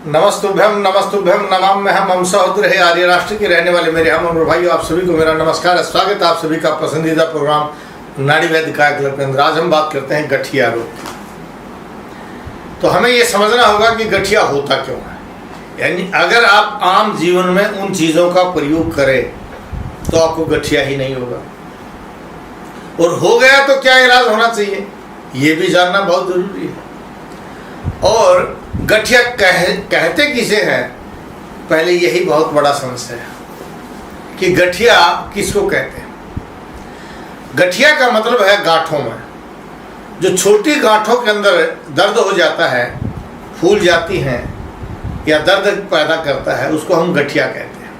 नमस्तुभ्यम नमस्तुभ्यम नमाम्यहम्। हम सहोदर है आर्य राष्ट्र के रहने वाले मेरे हम और भाइयों, आप सभी को मेरा नमस्कार। स्वागत है आप सभी का पसंदीदा प्रोग्राम नाड़ी वैद्य काया क्लब के अंदर। आज हम बात करते हैं गठिया रोग। तो हमें ये समझना होगा कि गठिया होता क्यों है। यानी अगर आप आम जीवन में उन चीज़ों का प्रयोग करें तो आपको गठिया ही नहीं होगा, और हो गया तो क्या इलाज होना चाहिए ये भी जानना बहुत जरूरी है। और गठिया कहते किसे हैं, पहले यही बहुत बड़ा समस्या है कि गठिया किसको कहते हैं। गठिया का मतलब है गांठों में, जो छोटी गांठों के अंदर दर्द हो जाता है, फूल जाती हैं या दर्द पैदा करता है, उसको हम गठिया कहते हैं।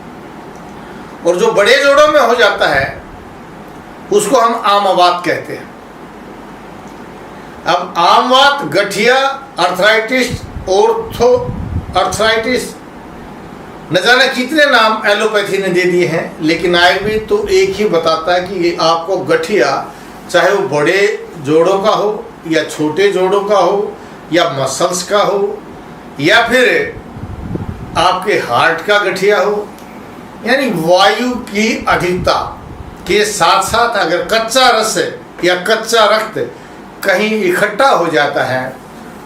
और जो बड़े जोड़ों में हो जाता है उसको हम आमवात कहते हैं। अब आमवात, गठिया, अर्थराइटिस, ऑर्थो अर्थराइटिस, न जाने कितने नाम एलोपैथी ने दे दिए हैं, लेकिन आयुर्वेद तो एक ही बताता है कि ये आपको गठिया, चाहे वो बड़े जोड़ों का हो या छोटे जोड़ों का हो या मसल्स का हो या फिर आपके हार्ट का गठिया हो, यानी वायु की अधिकता के साथ साथ अगर कच्चा रस या कच्चा रक्त कहीं इकट्ठा हो जाता है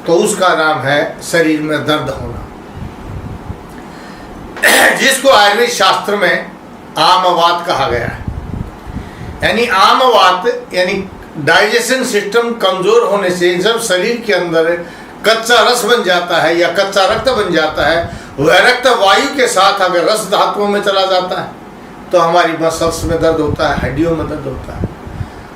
तो उसका नाम है शरीर में दर्द होना, जिसको आयुर्वेद शास्त्र में आमवात कहा गया है। यानी आमवात यानी डाइजेशन सिस्टम कमजोर होने से जब शरीर के अंदर कच्चा रस बन जाता है या कच्चा रक्त बन जाता है, वह रक्त वायु के साथ अगर रस धातुओं में चला जाता है तो हमारी मसल्स में दर्द होता है, हड्डियों में दर्द होता है।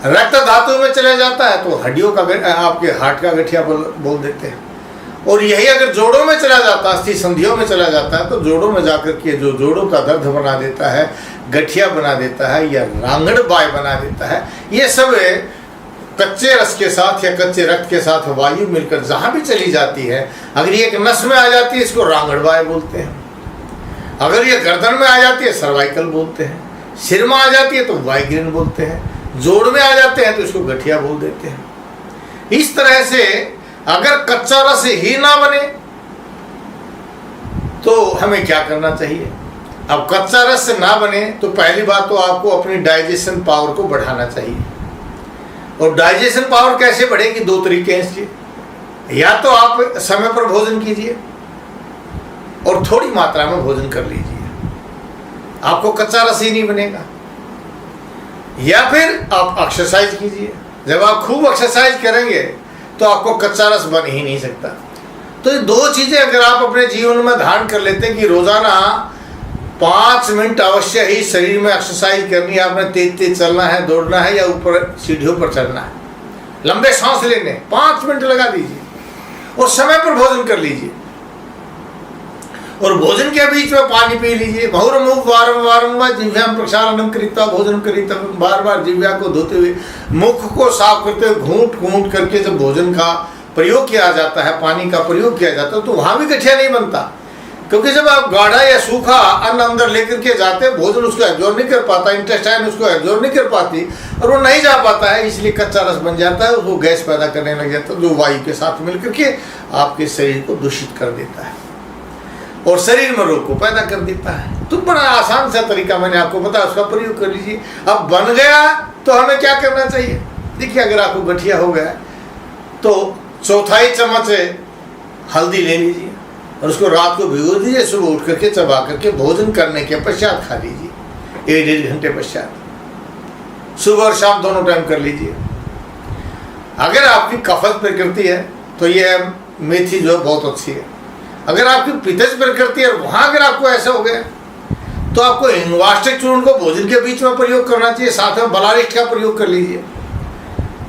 रक्त धातु में चला जाता है तो हड्डियों का, आपके हार्ट का गठिया बोल देते हैं। और यही अगर जोड़ों में चला जाता है, अस्थि संधियों में चला जाता है, तो जोड़ों में जाकर के जो जोड़ों का दर्द बना देता है, गठिया बना देता है या रांगड़ बाय बना देता है। ये सब कच्चे रस के साथ या कच्चे रक्त के साथ वायु मिलकर जहाँ भी चली जाती है, अगर ये एक नस में आ जाती है इसको रांगड़ बाय बोलते हैं, अगर ये गर्दन में आ जाती है सर्वाइकल बोलते हैं, सिर में आ जाती है तो वाइग्रेन बोलते हैं, जोड़ में आ जाते हैं तो इसको गठिया बोल देते हैं। इस तरह से अगर कच्चा रस ही ना बने तो हमें क्या करना चाहिए। अब कच्चा रस ना बने तो पहली बात तो आपको अपनी डाइजेशन पावर को बढ़ाना चाहिए। और डाइजेशन पावर कैसे बढ़ेगी, दो तरीके हैं इसके। या तो आप समय पर भोजन कीजिए और थोड़ी मात्रा में भोजन कर लीजिए, आपको कच्चा रस ही नहीं बनेगा। या फिर आप एक्सरसाइज कीजिए, जब आप खूब एक्सरसाइज करेंगे तो आपको कच्चा रस बन ही नहीं सकता। तो ये दो चीज़ें अगर आप अपने जीवन में धारण कर लेते हैं कि रोजाना 5 मिनट अवश्य ही शरीर में एक्सरसाइज करनी है, आपने तेज तेज चलना है, दौड़ना है या ऊपर सीढ़ियों पर चढ़ना है, लंबे सांस लेने 5 मिनट लगा दीजिए और समय पर भोजन कर लीजिए। और भोजन के बीच में पानी पी लीजिए। मुहुर्मुहुः वारं वारं वा जिह्वां प्रक्षालनं कृत्वा भोजन करिता, बार बार जिह्वा को धोते हुए, मुख को साफ करते हुए, घूंट घूंट करके जब भोजन का प्रयोग किया जाता है, पानी का प्रयोग किया जाता है, तो वहाँ भी गठिया नहीं बनता। क्योंकि जब आप गाढ़ा या सूखा अन्न अंदर लेकर के जाते हैं, भोजन उसको एब्जॉर्ब नहीं कर पाता, इंटेस्टाइन उसको एब्जॉर्ब नहीं कर पाती और वो नहीं जा पाता है, इसलिए कच्चा रस बन जाता है, वो गैस पैदा करने लग जाता है, जो वायु के साथ मिलकर के आपके शरीर को दूषित कर देता है और शरीर में रोग को पैदा कर देता है। तो बड़ा आसान सा तरीका मैंने आपको बताया, उसका प्रयोग कर लीजिए। अब बन गया तो हमें क्या करना चाहिए। देखिए, अगर आपको गठिया हो गया तो 1/4 चम्मच हल्दी ले लीजिए और उसको रात को भिगो दीजिए, सुबह उठ करके चबा करके भोजन करने के पश्चात खा लीजिए। 1-1.5 घंटे पश्चात सुबह और शाम दोनों टाइम कर लीजिए। अगर आपकी कफत प्रकृति है तो यह मेथी जो है बहुत अच्छी है। अगर आपकी पित्तज प्रकृति है और वहाँ अगर आपको ऐसा हो गया तो आपको इंगवाष्टक चूर्ण को भोजन के बीच में प्रयोग करना चाहिए। साथ में बलारिष्ट का प्रयोग कर लीजिए।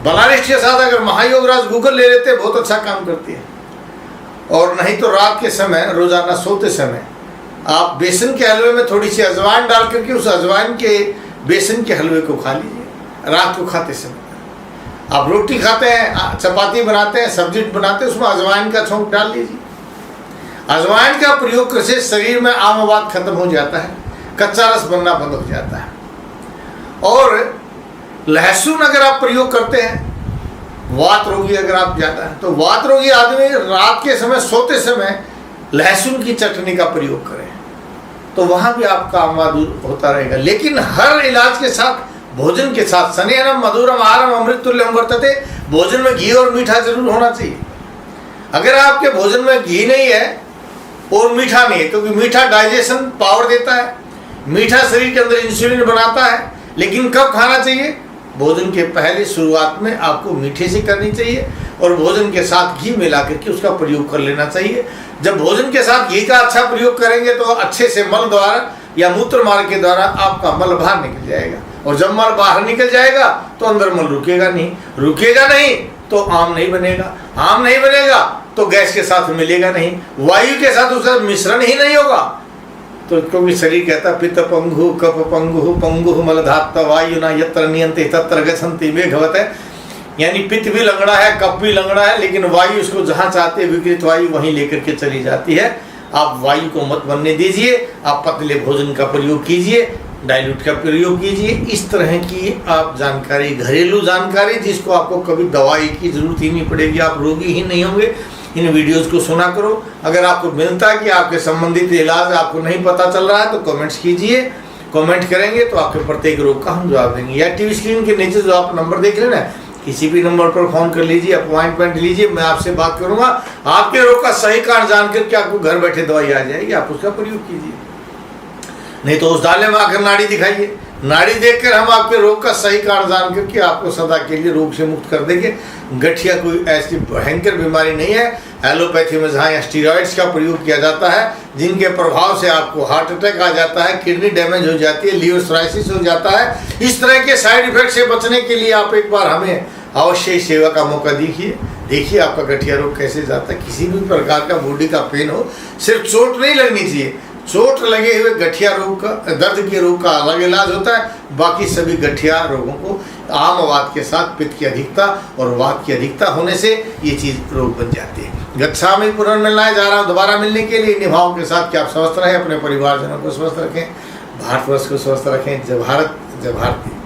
बलारिष्ट के साथ अगर महायोगराज गूगल ले लेते हैं, बहुत अच्छा काम करती है। और नहीं तो रात के समय, रोजाना सोते समय आप बेसन के हलवे में थोड़ी सी अजवाइन डाल करके उस अजवाइन के बेसन के हलवे को खा लीजिए। रात को खाते समय आप रोटी खाते हैं, चपाती बनाते हैं, सब्जी बनाते हैं, उसमें अजवाइन का छोंक डाल लीजिए। अजवाइन का प्रयोग से शरीर में आमवात खत्म हो जाता है, कच्चा रस बनना बंद हो जाता है। और लहसुन अगर आप प्रयोग करते हैं, वात रोगी अगर आप जाता है तो वात रोगी आदमी रात के समय सोते समय लहसुन की चटनी का प्रयोग करें, तो वहाँ भी आपका आमा दूर होता रहेगा। लेकिन हर इलाज के साथ, भोजन के साथ, स्नेहम मधुरम आहारम अमृत तुल्यम वर्तते, भोजन में घी और मीठा जरूर होना चाहिए। अगर आपके भोजन में घी नहीं है और मीठा नहीं है, क्योंकि मीठा डाइजेशन पावर देता है, मीठा शरीर के अंदर इंसुलिन बनाता है, लेकिन कब खाना चाहिए? भोजन के पहले शुरुआत में आपको मीठे से करनी चाहिए और भोजन के साथ घी मिला करके उसका प्रयोग कर लेना चाहिए। जब भोजन के साथ घी का अच्छा प्रयोग करेंगे तो अच्छे से मल द्वारा या मूत्र मार्ग के द्वारा आपका मल बाहर निकल जाएगा, और जब मल बाहर निकल जाएगा तो अंदर मल रुकेगा नहीं तो आम नहीं बनेगा तो गैस के साथ मिलेगा नहीं, वायु के साथ उसका मिश्रण ही नहीं होगा। तो क्योंकि शरीर कहता है पित्त पंगु कप पंगु मलधात्ता वायु ना यत्र नियंते तत्र गच्छन्ति मेघवत है, यानी पित्त भी लंगड़ा है, कप भी लंगड़ा है, लेकिन वायु उसको जहाँ चाहते हैं विकृत वायु वहीं लेकर के चली जाती है। आप वायु को मत बनने दीजिए, आप पतले भोजन का प्रयोग कीजिए, डाइल्यूट का प्रयोग कीजिए। इस तरह की आप जानकारी, घरेलू जानकारी, जिसको आपको कभी दवाई की जरूरत ही नहीं पड़ेगी, आप रोगी ही नहीं होंगे, इन वीडियोस को सुना करो। अगर आपको मिलता है कि आपके संबंधित इलाज आपको नहीं पता चल रहा है तो कमेंट्स कीजिए, कमेंट करेंगे तो आपके प्रत्येक रोग का हम जवाब देंगे। या टीवी स्क्रीन के नीचे जो आप नंबर देख रहे हैं ना, किसी भी नंबर पर फोन कर लीजिए, अपॉइंटमेंट लीजिए, मैं आपसे बात करूंगा। आपके रोग का सही कारण जानकर के आपको घर बैठे दवाई आ जाएगी, आप उसका प्रयोग कीजिए। नहीं तो उस डाले में आकर नाड़ी दिखाइए, नाड़ी देखकर हम आपके रोग का सही कारण जान करके आपको सदा के लिए रोग से मुक्त कर देंगे। गठिया कोई ऐसी भयंकर बीमारी नहीं है। एलोपैथी में जहाँ स्टीरॉइड्स का प्रयोग किया जाता है, जिनके प्रभाव से आपको हार्ट अटैक आ जाता है, किडनी डैमेज हो जाती है, लीवर सिरोसिस हो जाता है, इस तरह के साइड इफेक्ट से बचने के लिए आप एक बार हमें अवश्य सेवा का मौका देखिए आपका गठिया रोग कैसे जाता है। किसी भी प्रकार का बॉडी का पेन हो, सिर्फ चोट नहीं लगनी चाहिए, चोट लगे हुए गठिया रोग का, दर्द के रोग का अलग इलाज होता है। बाकी सभी गठिया रोगों को आम वात के साथ पित्त की अधिकता और वात की अधिकता होने से ये चीज रोग बन जाती है। गच्छामि पुनर्मिलनाय जा रहा हूँ दोबारा मिलने के लिए, इन भावों के साथ कि आप स्वस्थ रहें, अपने परिवारजनों को स्वस्थ रखें, भारतवर्ष को स्वस्थ रखें। जय भारत, जय भारती।